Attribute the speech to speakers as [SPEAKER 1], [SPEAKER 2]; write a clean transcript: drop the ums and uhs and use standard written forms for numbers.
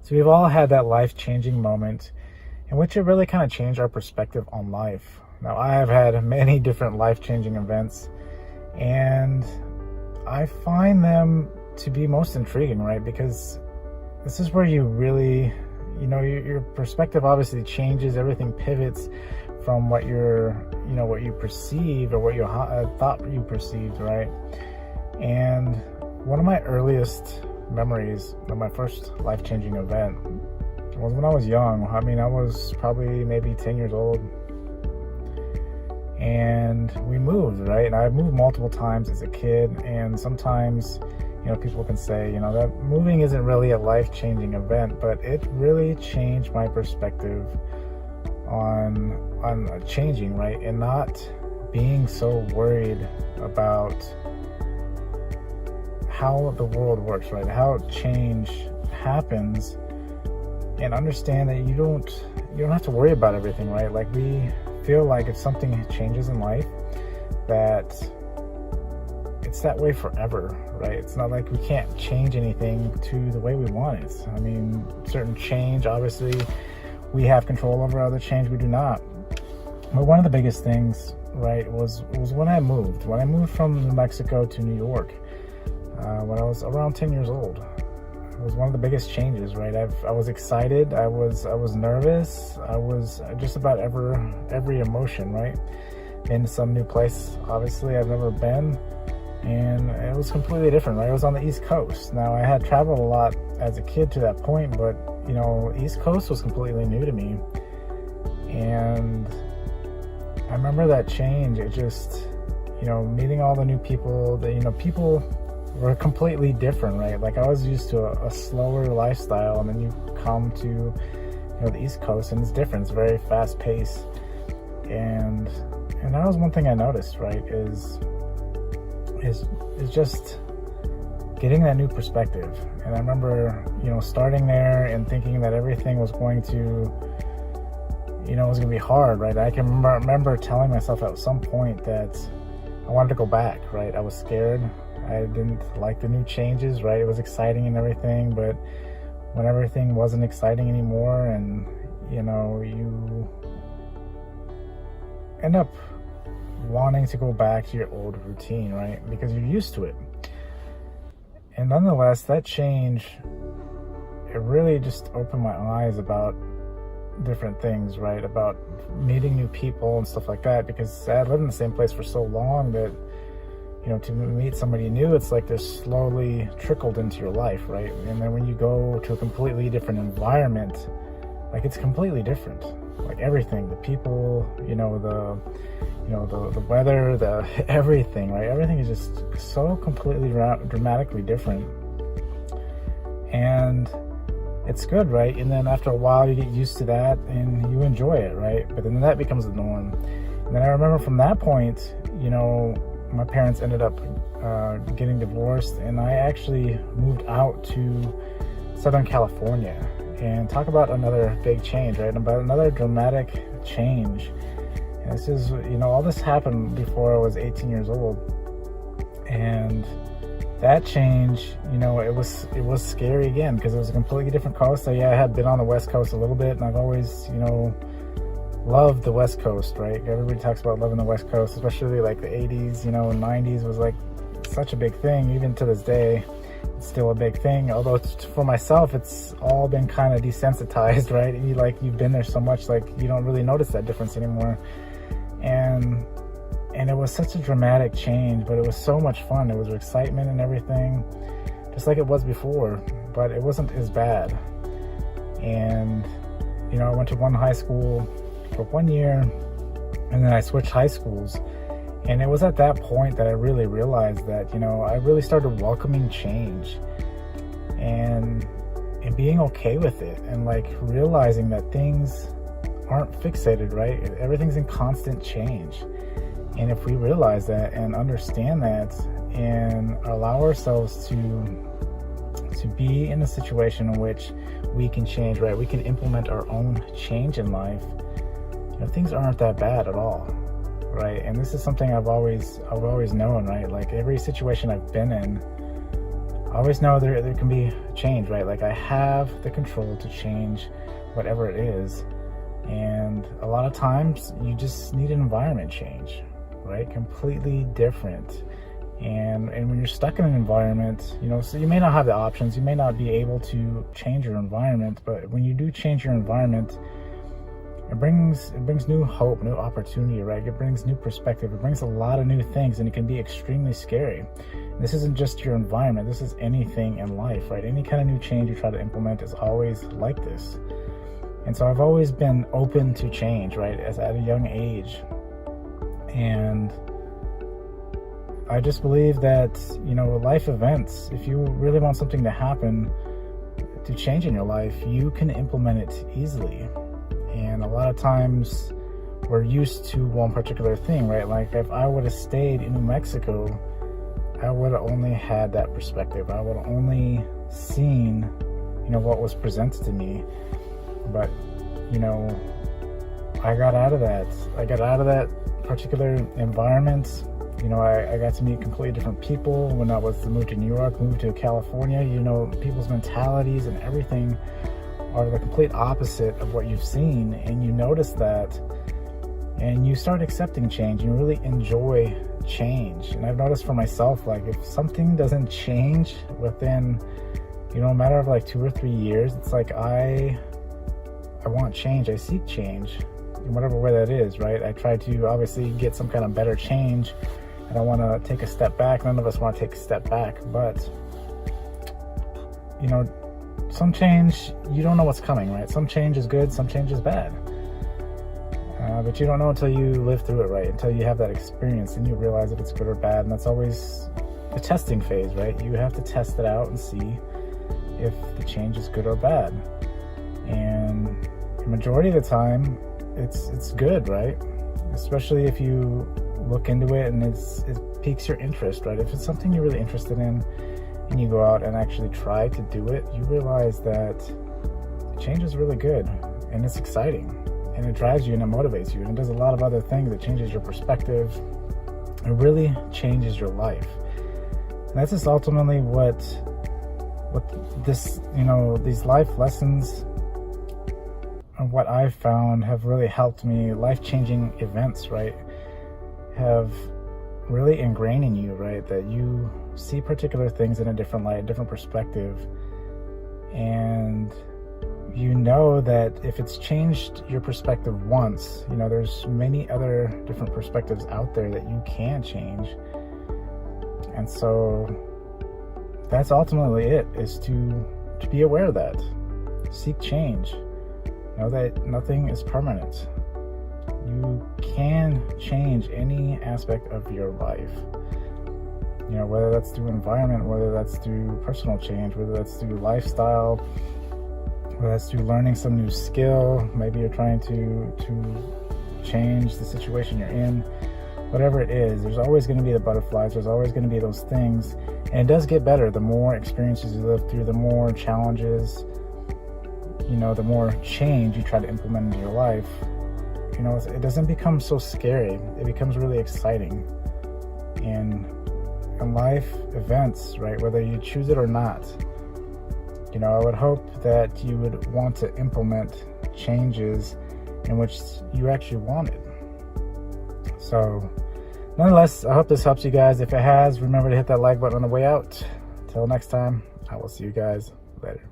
[SPEAKER 1] So we've all had that life-changing moment in which it really kind of changed our perspective on life. Now, I have had many different life-changing events, and I find them to be most intriguing, right? Because this is where you really, your perspective obviously changes. Everything pivots from what what you perceive or what you thought you perceived, right? And one of my earliest memories of my first life-changing event was when I was young. I mean, I was probably maybe 10 years old, and we moved, right? And I moved multiple times as a kid, and sometimes, people can say, that moving isn't really a life-changing event, but it really changed my perspective on changing, right? And not being so worried about how the world works, right? How change happens, and understand that you don't have to worry about everything, right? Like, we feel like if something changes in life, that it's that way forever, right? It's not like we can't change anything to the way we want it. I mean, certain change, obviously, we have control over. Other change, we do not. But one of the biggest things, right, was when I moved. When I moved from New Mexico to New York, when I was around 10 years old. It was one of the biggest changes, right? I was excited. I was nervous. I was just about every emotion, right? In some new place, obviously, I've never been. And it was completely different, right? I was on the East Coast. Now, I had traveled a lot as a kid to that point, but, East Coast was completely new to me. And I remember that change. It just, meeting all the new people, people were completely different, right? Like, I was used to a slower lifestyle, and then you come to, the East Coast, and it's different. It's very fast paced. And that was one thing I noticed, right? Is just getting that new perspective. And I remember, starting there and thinking that everything was going to, was going to be hard, right? I can remember telling myself at some point that I wanted to go back, right? I was scared. I didn't like the new changes, right? It was exciting and everything, but when everything wasn't exciting anymore, and, you end up wanting to go back to your old routine, right? Because you're used to it. And nonetheless, that change, it really just opened my eyes about different things, right? About meeting new people and stuff like that, because I had lived in the same place for so long that, to meet somebody new, it's like they're slowly trickled into your life, right? And then when you go to a completely different environment, like, it's completely different. Like, everything, the people, the weather, the everything, right? Everything is just so completely dramatically different. And it's good, right? And then after a while, you get used to that and you enjoy it, right? But then that becomes the norm. And then I remember from that point, my parents ended up getting divorced, and I actually moved out to Southern California. And talk about another big change, right? About another dramatic change. And this is, all this happened before I was 18 years old. And that change, it was scary again, because it was a completely different coast. So yeah, I had been on the West Coast a little bit, and I've always, loved the West Coast, right? Everybody talks about loving the West Coast, especially like the 80s, and 90s was like such a big thing. Even to this day, it's still a big thing. Although for myself, it's all been kind of desensitized, right? You've been there so much, like, you don't really notice that difference anymore. And it was such a dramatic change, but it was so much fun. It was excitement and everything, just like it was before, but it wasn't as bad. And, I went to one high school for 1 year, and then I switched high schools. And it was at that point that I really realized that, I really started welcoming change and being okay with it, and like realizing that things aren't fixated, right? Everything's in constant change. And if we realize that and understand that and allow ourselves to be in a situation in which we can change, right? We can implement our own change in life. Things aren't that bad at all, right? And this is something I've always known, right? Like, every situation I've been in, I always know there can be change, right? Like I have the control to change whatever it is. And a lot of times you just need an environment change, right? Completely different. And when you're stuck in an environment, so you may not have the options, you may not be able to change your environment, but when you do change your environment, it brings new hope, new opportunity, right? It brings new perspective. It brings a lot of new things, and it can be extremely scary. This isn't just your environment. This is anything in life, right? Any kind of new change you try to implement is always like this. And so I've always been open to change, right? As at a young age. And I just believe that, life events, if you really want something to happen, to change in your life, you can implement it easily. And a lot of times we're used to one particular thing, right? Like if I would have stayed in New Mexico, I would have only had that perspective. I would have only seen, what was presented to me. But, I got out of that. I got out of that particular environment. I got to meet completely different people when I was to move to New York, moved to California. People's mentalities and everything are the complete opposite of what you've seen, and you notice that, and you start accepting change. You really enjoy change. And I've noticed for myself, like if something doesn't change within, a matter of like 2 or 3 years, it's like I want change. I seek change in whatever way that is, right? I try to obviously get some kind of better change. I don't want to take a step back. None of us want to take a step back, but some change, you don't know what's coming, right? Some change is good, some change is bad. But you don't know until you live through it, right? Until you have that experience and you realize if it's good or bad. And that's always the testing phase, right? You have to test it out and see if the change is good or bad. And the majority of the time, it's good, right? Especially if you look into it and it piques your interest, right? If it's something you're really interested in and you go out and actually try to do it, you realize that change is really good and it's exciting and it drives you and it motivates you and it does a lot of other things. It changes your perspective. It really changes your life. And that's just ultimately what this, these life lessons and what I've found have really helped me. Life-changing events, right, have really ingrained in you, right, that you see particular things in a different light, a different perspective, and that if it's changed your perspective once, there's many other different perspectives out there that you can change. And so that's ultimately it, is to be aware of that. Seek change. Know that nothing is permanent. You can change any aspect of your life. Whether that's through environment, whether that's through personal change, whether that's through lifestyle, whether that's through learning some new skill. Maybe you're trying to change the situation you're in. Whatever it is, there's always going to be the butterflies. There's always going to be those things. And it does get better. The more experiences you live through, the more challenges, the more change you try to implement into your life, it doesn't become so scary. It becomes really exciting. And life events, right, whether you choose it or not, I would hope that you would want to implement changes in which you actually wanted. So nonetheless, I hope this helps you guys. If it has, remember to hit that like button on the way out. Until next time, I will see you guys later.